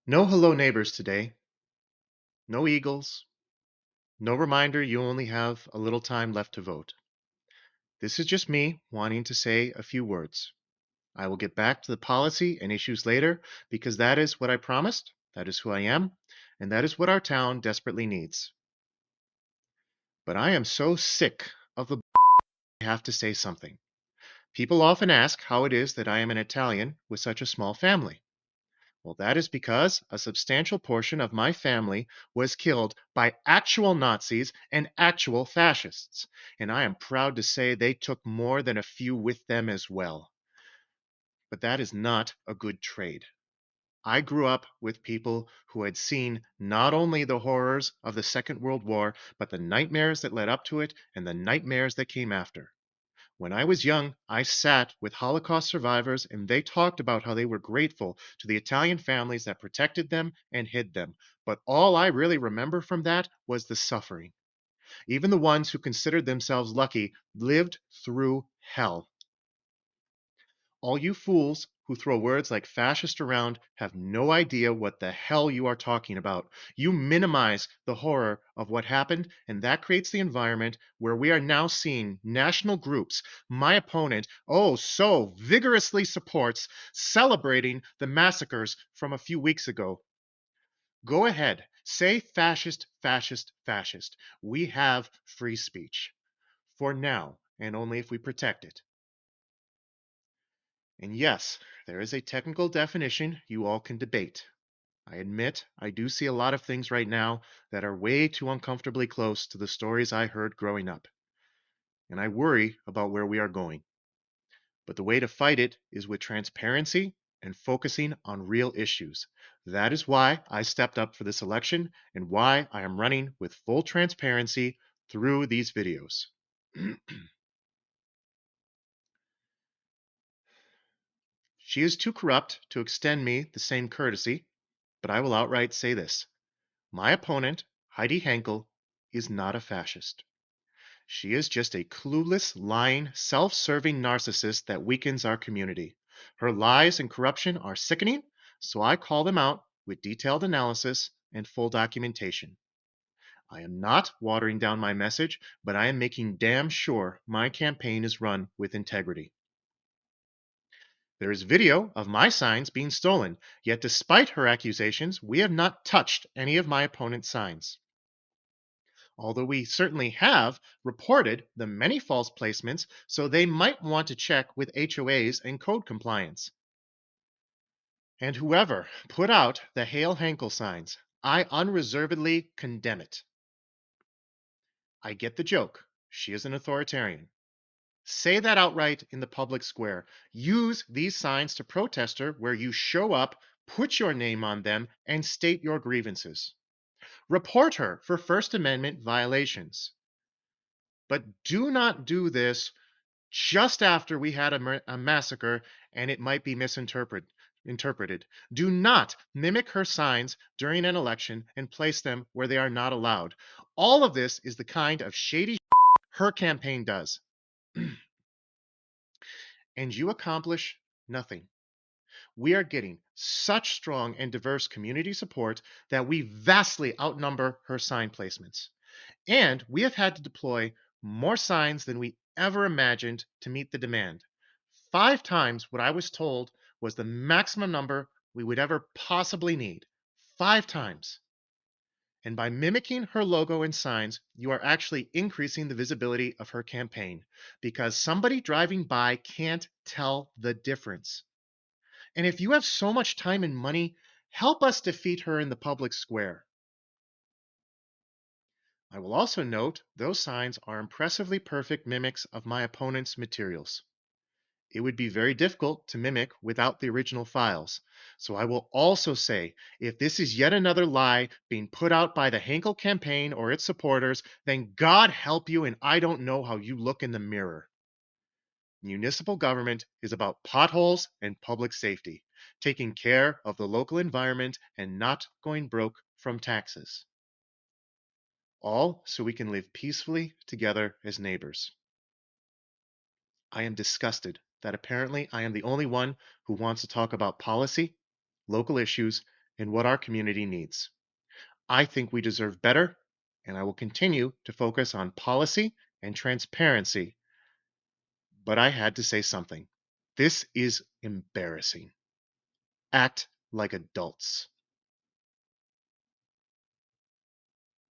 No hello neighbors today. No eagles. No reminder you only have a little time left to vote. This is just me wanting to say a few words. I will get back to the policy and issues later because that is what I promised, that is who I am, and that is what our town desperately needs. But I am so sick of the I have to say something. People often ask how it is that I am an Italian with such a small family. Well, that is because a substantial portion of my family was killed by actual Nazis and actual fascists, and I am proud to say they took more than a few with them as well. But that is not a good trade. I grew up with people who had seen not only the horrors of the Second World War, but the nightmares that led up to it and the nightmares that came after. When I was young, I sat with Holocaust survivors and they talked about how they were grateful to the Italian families that protected them and hid them. But all I really remember from that was the suffering. Even the ones who considered themselves lucky lived through hell. All you fools who throw words like fascist around have no idea what the hell you are talking about. You minimize the horror of what happened, and that creates the environment where we are now seeing national groups, my opponent, oh, so vigorously supports, celebrating the massacres from a few weeks ago. Go ahead, say fascist, fascist, fascist. We have free speech. For now, and only if we protect it. And yes, there is a technical definition you all can debate. I admit I do see a lot of things right now that are way too uncomfortably close to the stories I heard growing up, and I worry about where we are going. But the way to fight it is with transparency and focusing on real issues. That is why I stepped up for this election and why I am running with full transparency through these videos. She is too corrupt to extend me the same courtesy, but I will outright say this. My opponent, Heidi Henkel, is not a fascist. She is just a clueless, lying, self serving narcissist that weakens our community. Her lies and corruption are sickening, so I call them out with detailed analysis and full documentation. I am not watering down my message, but I am making damn sure my campaign is run with integrity. There is video of my signs being stolen, yet despite her accusations, we have not touched any of my opponent's signs. Although we certainly have reported the many false placements, so they might want to check with HOAs and code compliance. And whoever put out the Hail Hankel signs, I unreservedly condemn it. I get the joke. She is an authoritarian. Say that outright in the public square. Use these signs to protest her where you show up, put your name on them, and state your grievances. Report her for First Amendment violations. But do not do this just after we had a massacre and it might be misinterpreted. Do not mimic her signs during an election and place them where they are not allowed. All of this is the kind of shady her campaign does. And you accomplish nothing. We are getting such strong and diverse community support that we vastly outnumber her sign placements. And we have had to deploy more signs than we ever imagined to meet the demand. 5 times what I was told was the maximum number we would ever possibly need. 5 times. And by mimicking her logo and signs, you are actually increasing the visibility of her campaign because somebody driving by can't tell the difference. And if you have so much time and money, help us defeat her in the public square. I will also note those signs are impressively perfect mimics of my opponent's materials. It would be very difficult to mimic without the original files. So I will also say, if this is yet another lie being put out by the Henkel campaign or its supporters, then God help you and I don't know how you look in the mirror. Municipal government is about potholes and public safety, taking care of the local environment and not going broke from taxes. All so we can live peacefully together as neighbors. I am disgusted that apparently I am the only one who wants to talk about policy, local issues, in what our community needs. I think we deserve better, and I will continue to focus on policy and transparency. But I had to say something. This is embarrassing. Act like adults.